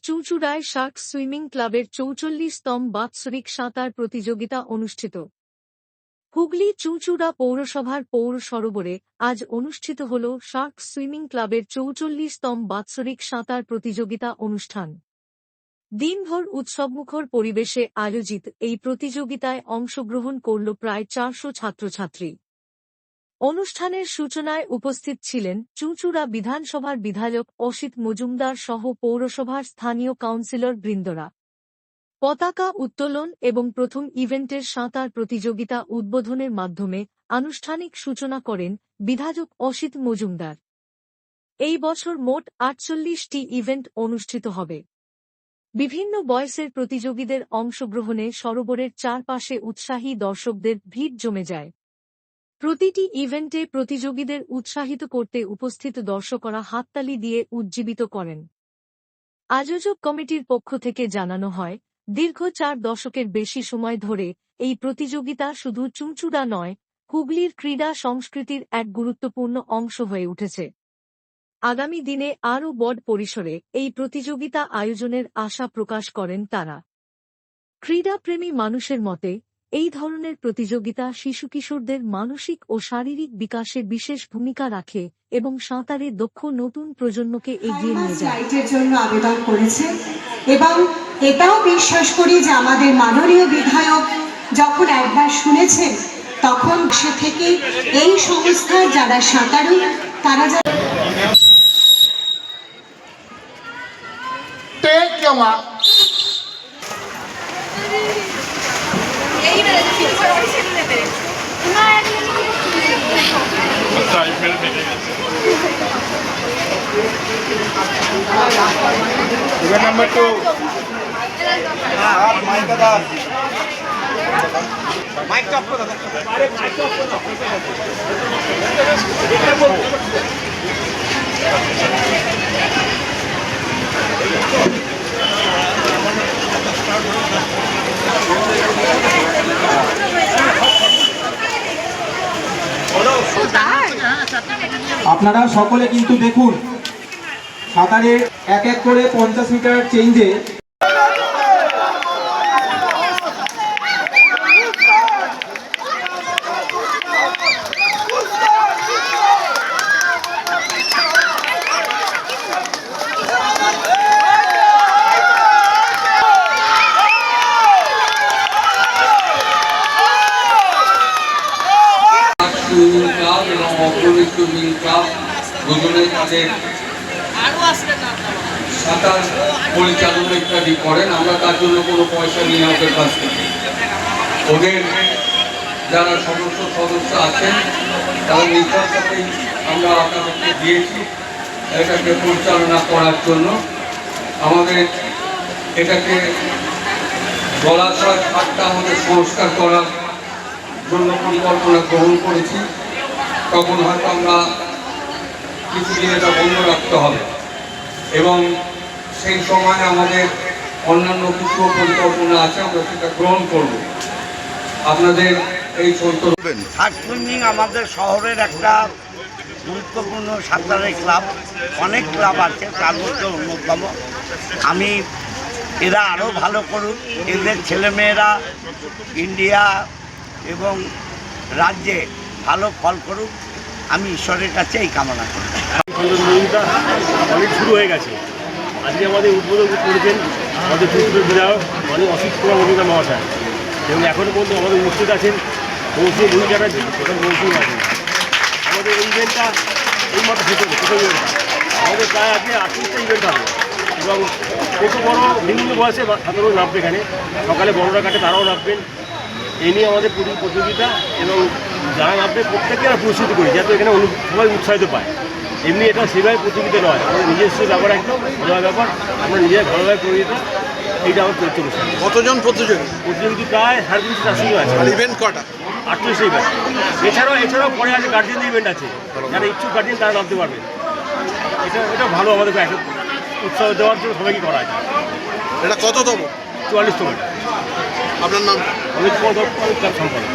চুঁচুড়ায় Shark swimming ক্লাবের ৪৪তম বাৎসরিক সাঁতার প্রতিযোগিতা অনুষ্ঠিত। হুগলি চুঁচুড়া পৌরসভার পৌর সরোবরে আজ অনুষ্ঠিত হল শার্ক সুইমিং ক্লাবের ৪৪তম বাৎসরিক সাঁতার প্রতিযোগিতা অনুষ্ঠান। দিনভর উৎসবমুখর পরিবেশে আয়োজিত এই প্রতিযোগিতায় অংশগ্রহণ করল প্রায় ৪০০ ছাত্রছাত্রী। অনুষ্ঠানের সূচনায় উপস্থিত ছিলেন চুঁচুড়া বিধানসভার বিধায়ক অসিত মজুমদার সহ পৌরসভার স্থানীয় কাউন্সিলর বৃন্দরা। পতাকা উত্তোলন এবং প্রথম ইভেন্টের সাঁতার প্রতিযোগিতা উদ্বোধনের মাধ্যমে আনুষ্ঠানিক সূচনা করেন বিধায়ক অসিত মজুমদার। এই বছর মোট ৪৮টি ইভেন্ট অনুষ্ঠিত হবে। বিভিন্ন বয়সের প্রতিযোগীদের অংশগ্রহণে সরোবরের চারপাশে উৎসাহী দর্শকদের ভিড় জমে যায়। প্রতিটি ইভেন্টে প্রতিযোগীদের উৎসাহিত করতে উপস্থিত দর্শকরা হাততালি দিয়ে উজ্জীবিত করেন। আয়োজক কমিটির পক্ষ থেকে জানানো হয়, দীর্ঘ ৪ দশকের বেশি সময় ধরে এই প্রতিযোগিতা শুধু চুঁচুড়া নয়, হুগলির ক্রীড়া সংস্কৃতির এক গুরুত্বপূর্ণ অংশ হয়ে উঠেছে। আগামী দিনে আরও বড় পরিসরে এই প্রতিযোগিতা আয়োজনের আশা প্রকাশ করেন তারা। ক্রীড়াপ্রেমী মানুষের মতে, এই ধরনের প্রতিযোগিতা শিশু-কিশোরদের মানসিক ও শারীরিক বিকাশে বিশেষ ভূমিকা রাখে এবং সাঁতারে দক্ষ নতুন প্রজন্মকে এগিয়ে নিয়ে যায়। লাইটের জন্য আবেদন করেছে এবং এটাও বিশ্বাস করি যে আমাদের মাননীয় বিধায়ক যখন একবার শুনেছেন তখন সে থেকে এই সংস্থার যারা সাঁতারু তারা number 2 mic top ko dada আপনারা সকলে কিন্তু দেখুন সাঁতারে এক এক করে 50 মিটার চেঞ্জে সুইমিং ক্লাব এবং অগ্রণী সুইমিং ক্লাব দুজনে তাদের সাঁতার পরিচালনা ইত্যাদি করেন। আমরা তার জন্য কোনো পয়সা নিয়ে ওদের কাছ থেকে ওদের যারা সদস্য আছেন তারা নিজের সাথেই আমরা তাদেরকে দিয়েছি এটাকে পরিচালনা করার জন্য। আমাদের এটাকে জলাশয় ঘাটটা আমাদের সংস্কার করার জন্য পরিকল্পনা গ্রহণ করেছি। তখন হয়তো আমরা কিছুদিন এটা বন্ধ রাখতে হবে এবং সেই সময় আমাদের অন্যান্য কিছু পরিকল্পনা আছে, আমরা সেটা গ্রহণ করব। আপনাদের এই শার্ক সুইমিং আমাদের শহরের একটা গুরুত্বপূর্ণ সাঁতারের ক্লাব। অনেক ক্লাব আছে, তার মধ্যে অন্যতম। আমি এরা আরও ভালো করুক, এদের ছেলেমেয়েরা ইন্ডিয়া এবং রাজ্যে ভালো ফল করুক, আমি ঈশ্বরের কাছে এই কামনা করি। অনেক শুরু হয়ে গেছে। আজকে আমাদের উদ্বোধন করেছেন আমাদের চুঁচুড়ার বিধায়ক অনেক অসিত কুমার মজুমদার মহাশয় এবং এখনও পর্যন্ত আমাদের উপস্থিত আছেন মৌসুমী ভূমি চ্যাটার্জি এবং মৌসুমী আছেন। আমাদের এই ইভেন্টটা এইমাত্র শেষ হলো, প্রথম ইভেন্টটা আমাদের প্রায় আজকে 38টা ইভেন্ট হবে এবং ছোট বড় বিভিন্ন বয়সে সাধারণ নামবে এখানে। সকালে বড়রা কাটে তারাও নামবেন। এই নিয়ে আমাদের প্রতিযোগিতা এবং যারা নামবে প্রত্যেককে আমরা পুরস্কৃত করি যাতে এখানে সবাই উৎসাহিত পায়। এমনি এটা সেভাবে প্রতিযোগিতা নয়, আমাদের নিজস্ব ব্যাপার, একদম ঘরোয়া ব্যাপার। আমরা নিজেরা ঘরোয়াভাবে করে দিতাম। এইটা আমার চরিত্র। কতজন প্রতিযোগী প্রায় 350 আছে। ইভেন্ট কটা? 38 ইভেন্ট। এছাড়াও পরে আছে গার্জেন ইভেন্ট আছে, যারা ইচ্ছুক গার্জেন তারা নামতে পারবে। এটা ভালো, আমাদের উৎসাহ দেওয়ার জন্য সবাইকে করা আছে। এটা কততম? 44তম। আপনার নাম? অমিত কুমার দত্ত, সম্পাদক।